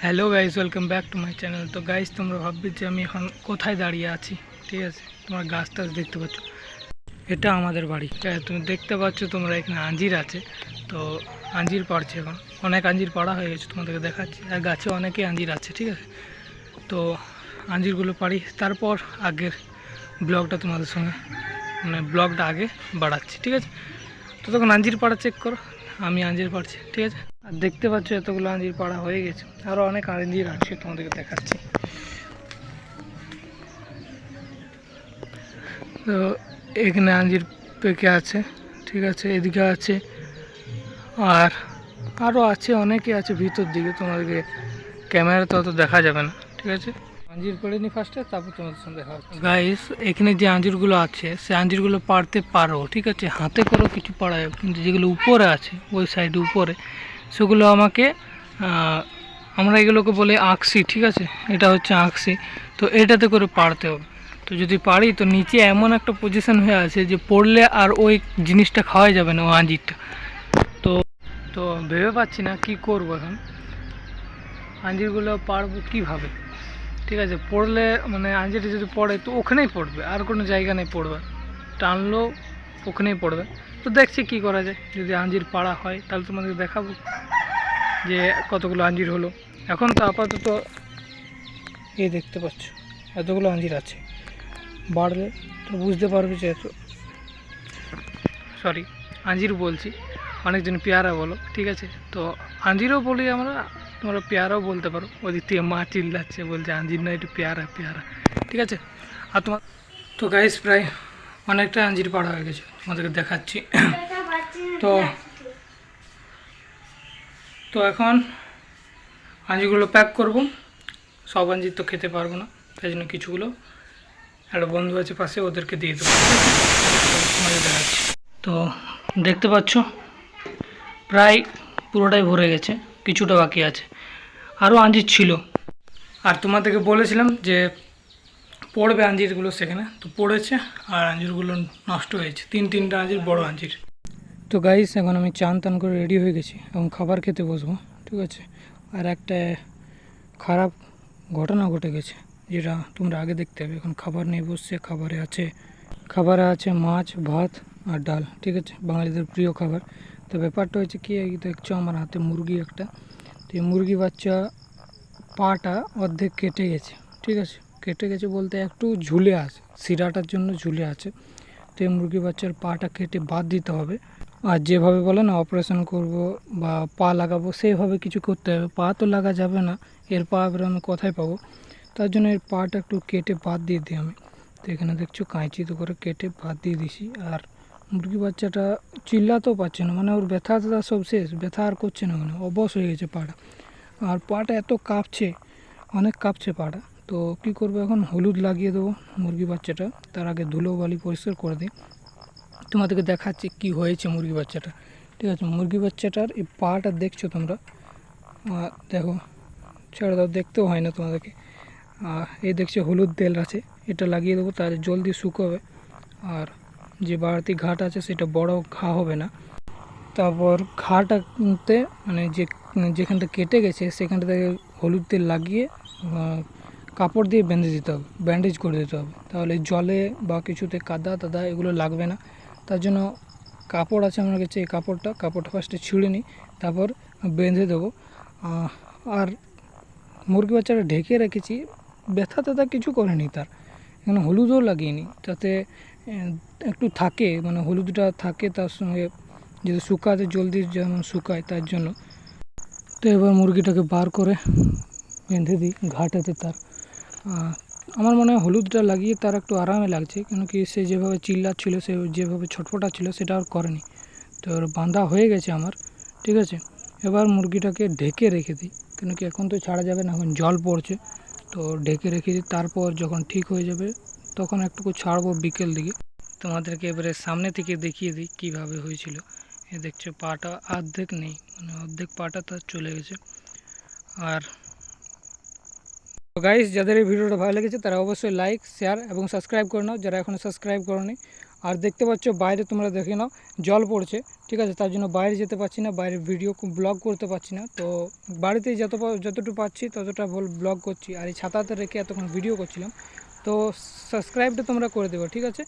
Hello guys, welcome back to my channel. তো guys, তোমরা ভাববে যে আমি এখন কোথায় দাঁড়িয়ে আছি। ঠিক আছে, তোমরা গাছ টাছ দেখতে পাচ্ছ, এটা আমাদের বাড়ি। তুমি দেখতে পাচ্ছ, তোমরা এখানে আঞ্জির আছে। তো আঞ্জির পাড়ছে, এখন অনেক আঞ্জির পাড়া হয়ে গেছে, তোমাদেরকে দেখাচ্ছি। আর গাছে অনেকেই আঞ্জির আছে, ঠিক আছে। তো আঞ্জিরগুলো পাড়ি, তারপর আগের ব্লগটা তোমাদের সঙ্গে ব্লগটা আগে বাড়াচ্ছি, ঠিক আছে। তো তখন আঞ্জির পাড়া চেক করো, আমি আঞ্জির পাড়ছি, ঠিক আছে। আর দেখতে পাচ্ছ এতগুলো আঞ্জির পাড়া হয়ে গেছে, আরও অনেক আঞ্জির আছে, তোমাদেরকে দেখাচ্ছি। তো এখানে আঞ্জির পেকে আছে, ঠিক আছে, এদিকে আছে, আর আরও আছে, অনেকে আছে ভিতর দিকে, তোমাদেরকে ক্যামেরাতে অত দেখা যাবে না, ঠিক আছে। আঞ্জির পড়ে নি ফার্স্টে, তারপর তোমাদের সঙ্গে দেখা হচ্ছে। গাইস, এখানে যে আঞ্জিরগুলো আছে, সে আঞ্জিরগুলো পাড়তে পারো, ঠিক আছে, হাতে করেও কিছু পাড়া যাবে, কিন্তু যেগুলো উপরে আছে ওই সাইডে উপরে, সেগুলো আমাকে আমরা এগুলোকে বলে আঁকসি, ঠিক আছে, এটা হচ্ছে আঁকসি। তো এটাতে করে পাড়তে হবে। তো যদি পারি, তো নিচে এমন একটা পজিশন হয়ে আছে যে পড়লে আর ওই জিনিসটা খাওয়া যাবে না, ওই আঞ্জিরটা। তো তো ভেবে পাচ্ছি না কি করবো এখন, আঞ্জিরগুলো পারবো কীভাবে, ঠিক আছে। পড়লে আঞ্জিরটা যদি পড়ে তো ওখানেই পড়বে, আর কোনো জায়গা নেই পড়বে, টানলেও ওখানেই পড়বে। তো দেখছি কি করা যায়, যদি আঞ্জির পাড়া হয় তাহলে তোমাদের দেখাবো যে কতগুলো আঞ্জির হলো। এখন তো আপাতত এই দেখতে পাচ্ছ এতগুলো আঞ্জির আছে, বাড়লে তো বুঝতে পারবে যে এত, সরি আঞ্জির বলছি, অনেকজন পেয়ারা বলো, ঠিক আছে। তো আঞ্জিরও বলি আমরা, তোমরা পেয়ারাও বলতে পারো। ওদিক থেকে মা চিল্লাচ্ছে, বলছে আঞ্জির না, একটু পেয়ারা পেয়ারা, ঠিক আছে। আর তোমার তো গাইস, প্রায় অনেকটা আঞ্জির পাড়া হয়ে গেছে, তোমাদেরকে দেখাচ্ছি। তো তো এখন আঞ্জিরগুলো প্যাক করব। সব আঞ্জির তো খেতে পারবো না, তাই জন্য কিছুগুলো একটা বন্ধু আছে পাশে, ওদেরকে দিয়ে দেবো, তোমাদের দেখাচ্ছি। তো দেখতে পাচ্ছ প্রায় পুরোটাই ভরে গেছে, কিছুটা বাকি আছে, আরও আঞ্জির ছিল। আর তোমাদেরকে বলেছিলাম যে পড়বে আঞ্জিরগুলো, সেখানে তো পড়েছে, আর আঞ্জিরগুলো নষ্ট হয়েছে, তিনটা আঞ্জির, বড় আঞ্জির। তো গাইস, এখন আমি চান টান করে রেডি হয়ে গেছি, এবং খাবার খেতে বসবো, ঠিক আছে। আর একটা খারাপ ঘটনা ঘটে গেছে, যেটা তোমরা আগে দেখতে হবে। এখন খাবার নিয়ে বসছে, খাবারে আছে মাছ, ভাত আর ডাল, ঠিক আছে, বাঙালিদের প্রিয় খাবার। তো ব্যাপারটা হচ্ছে কি, এই দেখছো আমার হাতে মুরগি একটা, তো এই মুরগি বাচ্চা পাটা অর্ধেক কেটে গেছে, ঠিক আছে। কেটে গেছে বলতে একটু ঝুলে আছে, শিরাটার জন্য ঝুলে আছে। তো এই মুরগি বাচ্চার পাটা কেটে বাদ দিতে হবে। আর যেভাবে বলে না অপারেশন করব বা পা লাগাবো, সেইভাবে কিছু করতে হবে। পা তো লাগা যাবে না, এর পা এবার আমি কোথায় পাবো, তার জন্য এর পাটা একটু কেটে বাদ দিয়ে দিই আমি। তো এখানে দেখছো কাঁচিতে করে কেটে বাদ দিয়ে দিছি। আর মুরগি বাচ্চাটা চিল্লাতেও পারছে না, ওর ব্যথা সব শেষ, ব্যথা আর করছে না, অবশ হয়ে গেছে পাটা। আর পাটা এত কাঁপছে, অনেক কাঁপছে পাটা। তো কি করবো এখন, হলুদ লাগিয়ে দেবো মুরগি বাচ্চাটা, তার আগে ধুলো বালি পরিষ্কার করে দিই। তোমাদেরকে দেখাচ্ছি কি হয়েছে মুরগি বাচ্চাটা, ঠিক আছে। মুরগি বাচ্চাটার এই পাটা দেখছো তোমরা, দেখো, ছেড়ে দাও, দেখতেও হয় না তোমাদেরকে। এই দেখছো হলুদ তেল আছে, এটা লাগিয়ে দেবো, তাহলে জলদি শুকোবে, আর যে বাড়তি ঘাট আছে সেটা বড় ঘা হবে না। তারপর ঘাটাতে যেখানটা কেটে গেছে সেখানটা থেকে হলুদ তেল লাগিয়ে কাপড় দিয়ে বেঁধে দিতে হবে, ব্যান্ডেজ করে দিতে হবে, তাহলে জলে বা কিছুতে কাদা টাদা এগুলো লাগবে না। তার জন্য কাপড় আছে আমার কাছে, এই কাপড়টা ফার্স্টে ছিঁড়ে নিই, তারপর বেঁধে দেবো। আর মুরগি বাচ্চাটা ঢেকে রেখেছি, ব্যথা ট্যাথা কিছু করেনি তার, এখানে হলুদও লাগিয়েনি, যাতে একটু থাকে, হলুদটা থাকে তার সঙ্গে, যদি শুকাতে জলদি যেমন শুকায়, তার জন্য। তো এবার মুরগিটাকে বার করে বেঁধে দিই ঘাটাতে তার। আমার মনে হয় হলুদটা লাগিয়ে তার একটু আরামে লাগছে, কেন কি সে যেভাবে চিল্লাচ্ছিল, সে যেভাবে ছটফটাচ্ছিল, সেটা আর করেনি। তো এবার বাঁধা হয়ে গেছে আমার, ঠিক আছে। এবার মুরগিটাকে ঢেকে রেখে দিই, কেন কি এখন তো ছাড়া যাবে না, এখন জল পড়ছে। তো ঢেকে রেখে দিই, তারপর যখন ঠিক হয়ে যাবে তখন একটুকু ছাড়বো বিকেল দিকে। তোমাদেরকে এবারে সামনে থেকে দেখিয়ে দিই কীভাবে হয়েছিল। এ দেখছো পাটা অর্ধেক নেই, অর্ধেক পাটা তার চলে গেছে। আর গাইস, যাদের এই ভিডিওটা ভালো লেগেছে তারা অবশ্যই লাইক, শেয়ার এবং সাবস্ক্রাইব করে নাও, যারা এখনও সাবস্ক্রাইব করোনি। আর দেখতে পাচ্ছ বাইরে তোমরা দেখে নাও জল পড়ছে, ঠিক আছে, তার জন্য বাইরে যেতে পারছি না, বাইরে ভিডিও ব্লগ করতে পারছি না। তো বাড়িতেই যতটুকু পাচ্ছি ততটা ব্লগ করছি, আর এই ছাতাতে রেখে এতক্ষণ ভিডিও করছিলাম। তো সাবস্ক্রাইবটা তোমরা করে দেবো, ঠিক আছে।